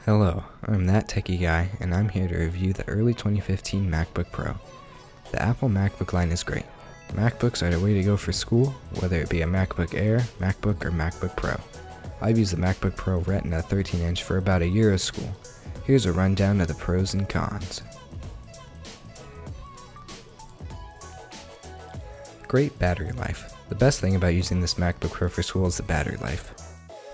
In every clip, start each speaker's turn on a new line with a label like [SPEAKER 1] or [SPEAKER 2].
[SPEAKER 1] Hello, I'm ThatTechyGuy, and I'm here to review the early 2015 MacBook Pro. The Apple MacBook line is great. MacBooks are the way to go for school, whether it be a MacBook Air, MacBook, or MacBook Pro. I've used the MacBook Pro Retina 13-inch for about a year of school. Here's a rundown of the pros and cons. Great battery life. The best thing about using this MacBook Pro for school is the battery life.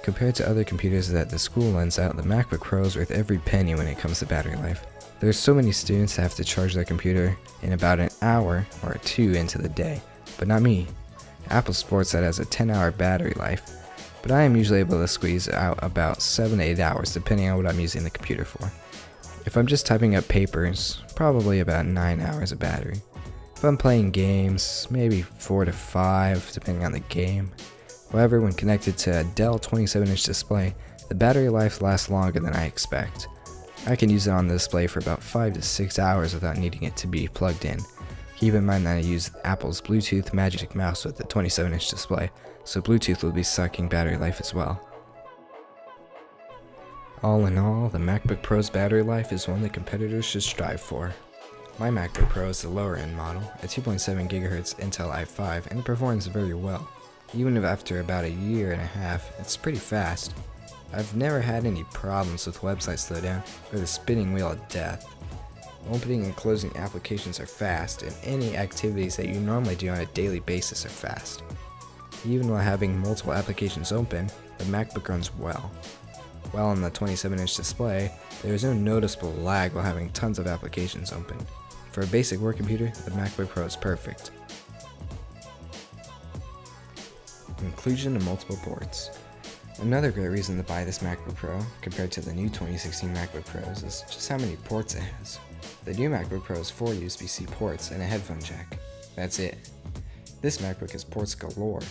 [SPEAKER 1] Compared to other computers that the school lends out, the MacBook Pro is worth every penny when it comes to battery life. There's so many students that have to charge their computer in about an hour or two into the day, but not me. Apple sports that has a 10-hour battery life, but I am usually able to squeeze out about 7 to 8 hours depending on what I'm using the computer for. If I'm just typing up papers, probably about 9 hours of battery. If I'm playing games, maybe 4 to 5 depending on the game. However, when connected to a Dell 27-inch display, the battery life lasts longer than I expect. I can use it on the display for about 5 to 6 hours without needing it to be plugged in. Keep in mind that I use Apple's Bluetooth Magic Mouse with the 27-inch display, so Bluetooth will be sucking battery life as well. All in all, the MacBook Pro's battery life is one that competitors should strive for. My MacBook Pro is the lower end model, a 2.7 GHz Intel i5, and it performs very well. Even if after about a year and a half, it's pretty fast. I've never had any problems with website slowdown or the spinning wheel of death. Opening and closing applications are fast, and any activities that you normally do on a daily basis are fast. Even while having multiple applications open, the MacBook runs well. While on the 27-inch display, there is no noticeable lag while having tons of applications open. For a basic work computer, the MacBook Pro is perfect. Inclusion of multiple ports. Another great reason to buy this MacBook Pro, compared to the new 2016 MacBook Pros, is just how many ports it has. The new MacBook Pro has 4 USB-C ports and a headphone jack. That's it. This MacBook has ports galore.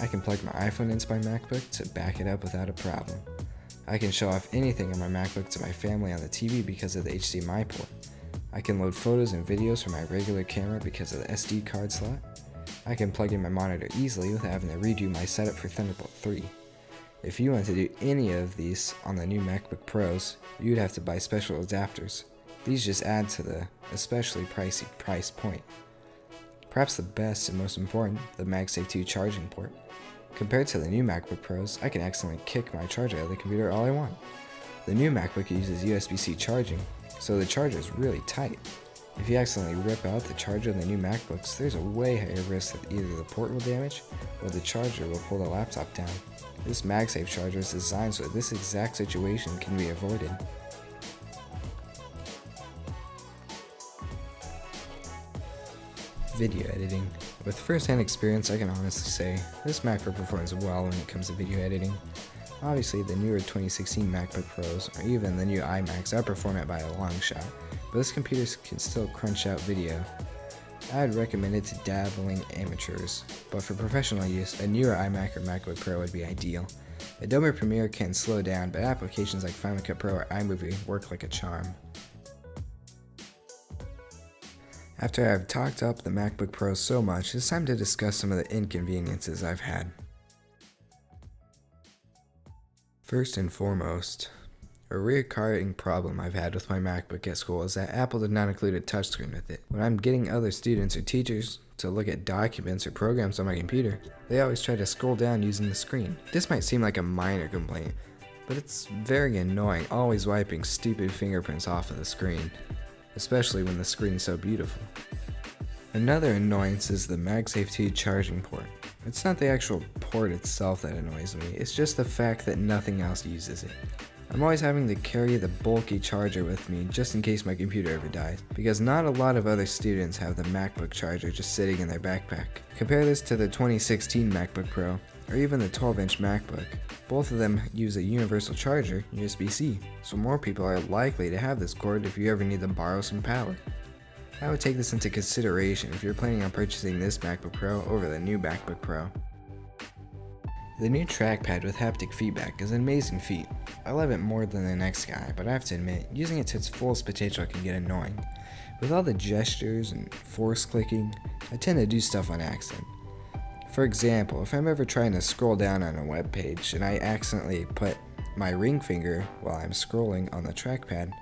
[SPEAKER 1] I can plug my iPhone into my MacBook to back it up without a problem. I can show off anything on my MacBook to my family on the TV because of the HDMI port. I can load photos and videos from my regular camera because of the SD card slot. I can plug in my monitor easily without having to redo my setup for Thunderbolt 3. If you want to do any of these on the new MacBook Pros, you'd have to buy special adapters. These just add to the especially pricey price point. Perhaps the best and most important, the MagSafe 2 charging port. Compared to the new MacBook Pros, I can accidentally kick my charger out of the computer all I want. The new MacBook uses USB-C charging, so the charger is really tight. If you accidentally rip out the charger of the new MacBooks, there's a way higher risk that either the port will damage or the charger will pull the laptop down. This MagSafe charger is designed so that this exact situation can be avoided. Video editing. With first-hand experience, I can honestly say this MacBook performs well when it comes to video editing. Obviously, the newer 2016 MacBook Pros or even the new iMacs outperform it by a long shot, but this computer can still crunch out video. I'd recommend it to dabbling amateurs, but for professional use, a newer iMac or MacBook Pro would be ideal. Adobe Premiere can slow down, but applications like Final Cut Pro or iMovie work like a charm. After I've talked up the MacBook Pro so much, it's time to discuss some of the inconveniences I've had. First and foremost, a recurring problem I've had with my MacBook at school is that Apple did not include a touchscreen with it. When I'm getting other students or teachers to look at documents or programs on my computer, they always try to scroll down using the screen. This might seem like a minor complaint, but it's very annoying always wiping stupid fingerprints off of the screen, especially when the screen is so beautiful. Another annoyance is the MagSafe 2 charging port. It's not the actual port itself that annoys me, it's just the fact that nothing else uses it. I'm always having to carry the bulky charger with me just in case my computer ever dies, because not a lot of other students have the MacBook charger just sitting in their backpack. Compare this to the 2016 MacBook Pro, or even the 12-inch MacBook. Both of them use a universal charger, USB-C, so more people are likely to have this cord if you ever need to borrow some power. I would take this into consideration if you're planning on purchasing this MacBook Pro over the new MacBook Pro. The new trackpad with haptic feedback is an amazing feat. I love it more than the next guy, but I have to admit, using it to its fullest potential can get annoying. With all the gestures and force clicking, I tend to do stuff on accident. For example, if I'm ever trying to scroll down on a web page and I accidentally put my ring finger while I'm scrolling on the trackpad,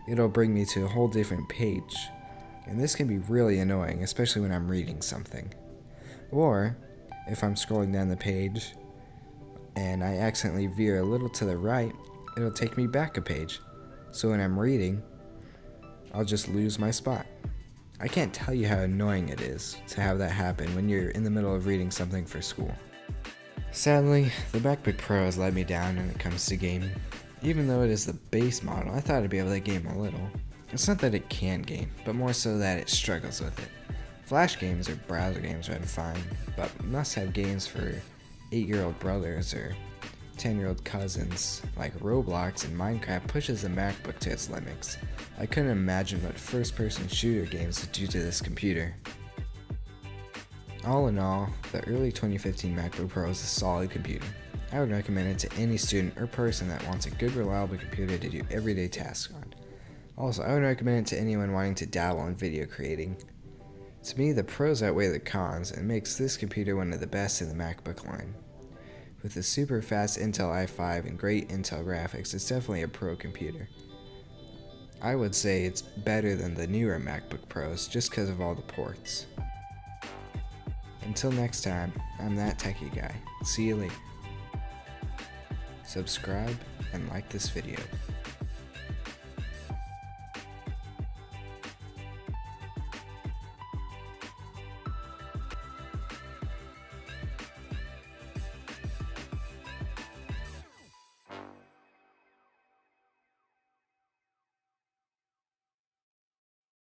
[SPEAKER 1] it'll bring me to a whole different page. And this can be really annoying, especially when I'm reading something. Or, if I'm scrolling down the page and I accidentally veer a little to the right, it'll take me back a page. So when I'm reading, I'll just lose my spot. I can't tell you how annoying it is to have that happen when you're in the middle of reading something for school. Sadly, the MacBook Pro has let me down when it comes to gaming. Even though it is the base model, I thought I'd be able to game a little. It's not that it can't game, but more so that it struggles with it. Flash games or browser games run fine, but must-have games for 8-year-old brothers or 10-year-old cousins like Roblox and Minecraft pushes the MacBook to its limits. I couldn't imagine what first-person shooter games would do to this computer. All in all, the early 2015 MacBook Pro is a solid computer. I would recommend it to any student or person that wants a good, reliable computer to do everyday tasks on. Also, I would recommend it to anyone wanting to dabble in video creating. To me, the pros outweigh the cons and makes this computer one of the best in the MacBook line. With a super fast Intel i5 and great Intel graphics, it's definitely a pro computer. I would say it's better than the newer MacBook Pros just because of all the ports. Until next time, I'm ThatTechyGuy. See you later. Subscribe and like this video.